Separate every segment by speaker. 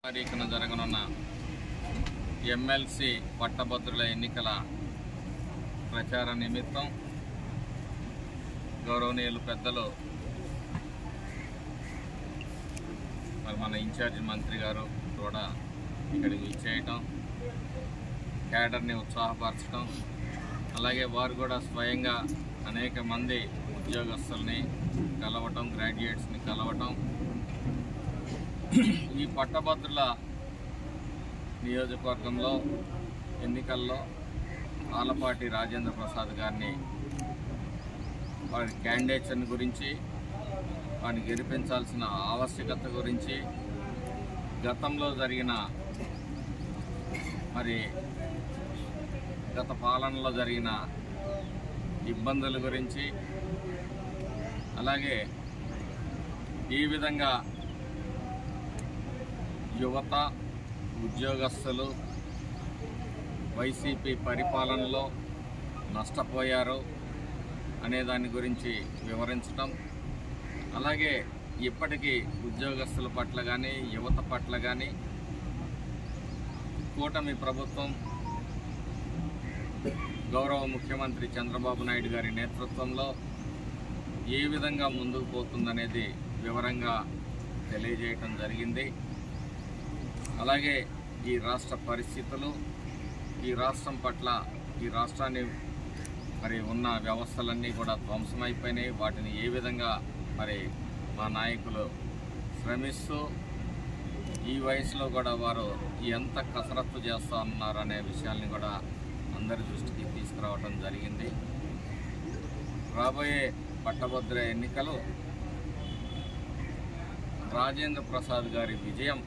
Speaker 1: తారీఖున జరగనున్న ఎమ్మెల్సీ పట్టభద్రుల ఎన్నికల ప్రచార నిమిత్తం గౌరవనీయులు పెద్దలు మన ఇన్ఛార్జ్ మంత్రి గారు కూడా ఇక్కడికి ఇచ్చేయటం, క్యాడర్ని ఉత్సాహపరచడం, అలాగే వారు కూడా స్వయంగా అనేక మంది ఉద్యోగస్తుల్ని కలవటం, గ్రాడ్యుయేట్స్ని కలవటం, ఈ పట్టభద్రుల నియోజకవర్గంలో ఎన్నికల్లో ఆలపాటి రాజేంద్ర ప్రసాద్ గారిని వారి క్యాండిడేట్స్ గురించి, వారిని గెలిపించాల్సిన ఆవశ్యకత గురించి, గతంలో జరిగిన గత పాలనలో జరిగిన ఇబ్బందుల గురించి, అలాగే ఈ విధంగా యువత, ఉద్యోగస్తులు వైసీపీ పరిపాలనలో నష్టపోయారు అనే దాని గురించి వివరించడం, అలాగే ఇప్పటికీ ఉద్యోగస్తుల పట్ల కానీ యువత పట్ల కానీ కూటమి ప్రభుత్వం గౌరవ ముఖ్యమంత్రి చంద్రబాబు నాయుడు గారి నేతృత్వంలో ఏ విధంగా ముందుకు పోతుందనేది వివరంగా తెలియజేయటం జరిగింది. అలాగే ఈ రాష్ట్ర పరిస్థితులు, ఈ రాష్ట్రం పట్ల, ఈ రాష్ట్రాన్ని ఉన్న వ్యవస్థలన్నీ కూడా ధ్వంసమైపోయినాయి. వాటిని ఏ విధంగా మా నాయకులు శ్రమిస్తూ ఈ వయసులో కూడా వారు ఎంత కసరత్తు చేస్తూ ఉన్నారనే విషయాల్ని కూడా అందరి దృష్టికి తీసుకురావడం జరిగింది. రాబోయే పట్టభద్రుల ఎన్నికలు రాజేంద్ర ప్రసాద్ గారి విజయం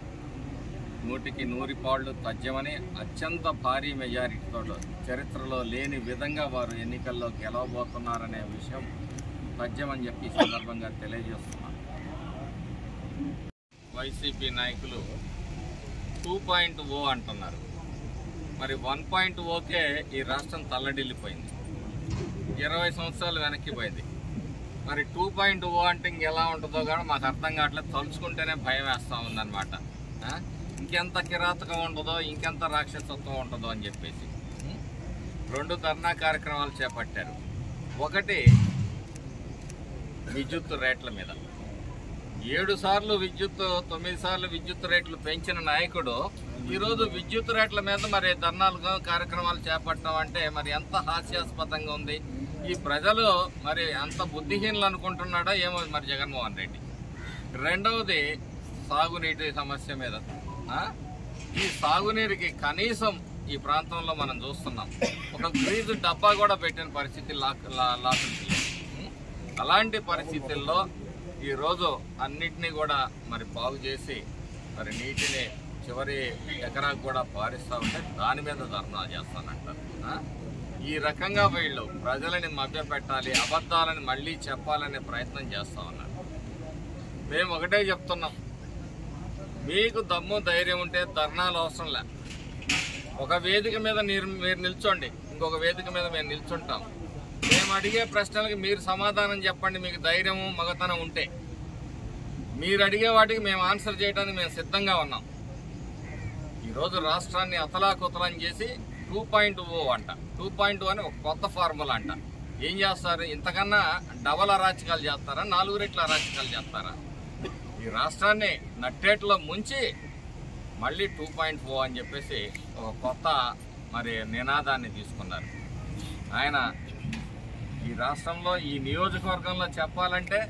Speaker 1: 100కి 100 పాళ్ళు తథ్యమని, అత్యంత భారీ మెజారిటీతో చరిత్రలో లేని విధంగా వారు ఎన్నికల్లో గెలవబోతున్నారనే విషయం తథ్యమని చెప్పి సందర్భంగా తెలియజేస్తున్నారు. వైసీపీ నాయకులు 2.0 అంటున్నారు. 1.0కే ఈ రాష్ట్రం తల్లడిల్లిపోయింది, 20 సంవత్సరాలు వెనక్కిపోయింది. 2.0 అంటే ఇంకెలా ఉంటుందో కూడా మాకు అర్థం కావట్లేదు. తలుచుకుంటేనే భయం వేస్తూ ఉందన్నమాట. ఇంకెంత కిరాతకం ఉంటుందో, ఇంకెంత రాక్షసత్వం ఉంటుందో అని చెప్పేసి 2 ధర్నా కార్యక్రమాలు చేపట్టారు. ఒకటి విద్యుత్ రేట్ల మీద 7 సార్లు విద్యుత్, 9 సార్లు విద్యుత్ రేట్లు పెంచిన నాయకుడు ఈరోజు విద్యుత్ రేట్ల మీద ధర్నాలు కార్యక్రమాలు చేపట్టడం అంటే ఎంత హాస్యాస్పదంగా ఉంది. ఈ ప్రజలు అంత బుద్ధిహీనులు అనుకుంటున్నాడో ఏమో జగన్మోహన్ రెడ్డి. రెండవది సాగునీటి సమస్య మీద. ఈ సాగునీరుకి కనీసం ఈ ప్రాంతంలో మనం చూస్తున్నాం, ఒక గ్రీజు డబ్బా కూడా పెట్టిన పరిస్థితి లాకుంది. అలాంటి పరిస్థితుల్లో ఈరోజు అన్నిటినీ కూడా బాగు చేసి నీటిని చివరి ఎకరాకు కూడా పారిస్తూ ఉంటే దాని మీద ధర్నా చేస్తానంటారు. ఈ రకంగా వీళ్ళు ప్రజలని మభ్యపెట్టాలి, అబద్ధాలని మళ్ళీ చెప్పాలనే ప్రయత్నం చేస్తూ ఉన్నారు. మేము ఒకటే చెప్తున్నాం, మీకు దమ్ము ధైర్యం ఉంటే ధర్నాలు అవసరం లే. ఒక వేదిక మీద మీరు నిల్చోండి, ఇంకొక వేదిక మీద మేము నిల్చుంటాం. మేము అడిగే ప్రశ్నలకి మీరు సమాధానం చెప్పండి. మీకు ధైర్యము, మగతనం ఉంటే మీరు అడిగే వాటికి మేము ఆన్సర్ చేయడానికి మేము సిద్ధంగా ఉన్నాం. ఈరోజు రాష్ట్రాన్ని అతలాకుతలం చేసి 2.0 అంట. 2.0 అని ఒక కొత్త ఫార్ములా అంట. ఏం చేస్తారు? ఇంతకన్నా డబల్ అరాచకాలు చేస్తారా? 4 రెట్ల అరాచకాలు చేస్తారా? ఈ రాష్ట్రాన్ని నట్టేట్లో ముంచి మళ్ళీ 2.0 అని చెప్పేసి ఒక కొత్త నినాదాన్ని తీసుకున్నారు. ఆయన ఈ రాష్ట్రంలో, ఈ నియోజకవర్గంలో చెప్పాలంటే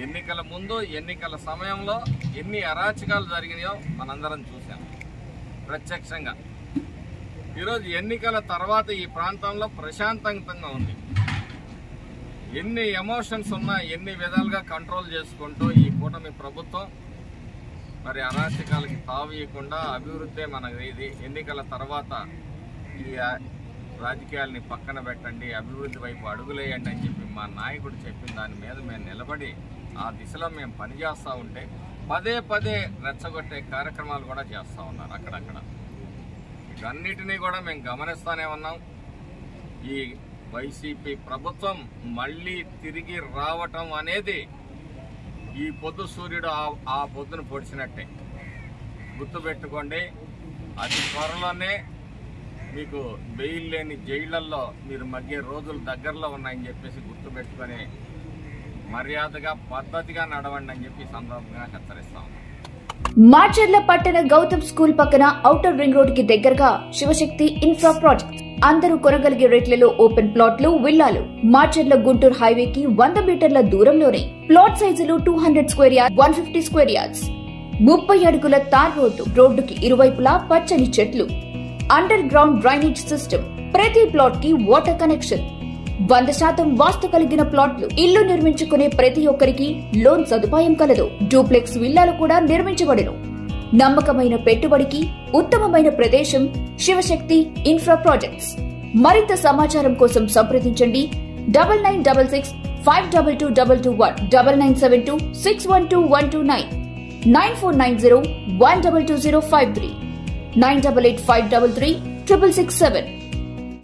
Speaker 1: ఎన్నికల ముందు, ఎన్నికల సమయంలో ఎన్ని అరాచకాలు జరిగినాయో మనందరం చూసాం ప్రత్యక్షంగా. ఈరోజు ఎన్నికల తర్వాత ఈ ప్రాంతంలో ప్రశాంతంగా ఉంది. ఎన్ని ఎమోషన్స్ ఉన్నా, ఎన్ని విధాలుగా కంట్రోల్ చేసుకుంటూ ఈ కూటమి ప్రభుత్వం అరాచకాలకి తావీయకుండా అభివృద్ధి ఇది. ఎన్నికల తర్వాత ఈ రాజకీయాలని పక్కన పెట్టండి, అభివృద్ధి వైపు అడుగులేయండి అని చెప్పి మా నాయకుడు చెప్పిన దాని మీద మేము నిలబడి ఆ దిశలో మేము పనిచేస్తూ ఉంటే పదే రెచ్చగొట్టే కార్యక్రమాలు కూడా చేస్తూ ఉన్నారు అక్కడక్కడ. వీటన్నిటినీ కూడా మేము గమనిస్తూనే ఉన్నాం. ఈ వైసీపీ ప్రభుత్వం మళ్ళీ తిరిగి రావటం అనేది ఈ పొద్దు సూర్యుడు ఆ పొద్దును పొడిచినట్టే. గుర్తుపెట్టుకోండి. అతి త్వరలోనే మీకు బెయిల్ లేని జైళ్లలో మీరు మగ్గే రోజులు దగ్గరలో ఉన్నాయని చెప్పేసి గుర్తుపెట్టుకొని మర్యాదగా పద్ధతిగా నడవండి అని చెప్పి సందర్భంగా హెచ్చరిస్తాం.
Speaker 2: మాచర్ల పట్టణ గౌతమ్ స్కూల్ పక్కన ఔటర్ రింగ్ రోడ్ కి దగ్గరగా శివశక్తి ఇన్ఫ్రా ప్రాజెక్ట్. అందరూ కొనగలిగే రేట్లలో ఓపెన్ ప్లాట్లు, విల్లాలు. మాచర్ల గుంటూరు హైవేకి 100 మీటర్ల దూరంలోనే. ప్లాట్ సైజులు 200 స్క్వేర్ యార్డ్, 150 స్క్వేర్ యార్డ్స్. 30 అడుగుల తార్ రోడ్డు. రోడ్డుకి ఇరువైపులా పచ్చని చెట్లు. Under ground drainage system. ప్రతి ప్లాట్ కి వాటర్ కనెక్షన్. 100% వాస్తు కలిగిన ప్లాట్లు. ఇల్లు నిర్మించుకునే ప్రతి ఒక్కరికి లోన్ సదుపాయం కలదు. డూప్లెక్స్ విల్లాలు కూడా నిర్మించబడును. నమ్మకమైన పెట్టుబడికి ఉత్తమమైన ప్రదేశం శివశక్తి ఇన్ఫ్రా ప్రాజెక్ట్స్. మరింత సమాచారం కోసం సంప్రదించండి 9966 522221, 9972 612129, 9490 122053, 988533 6667.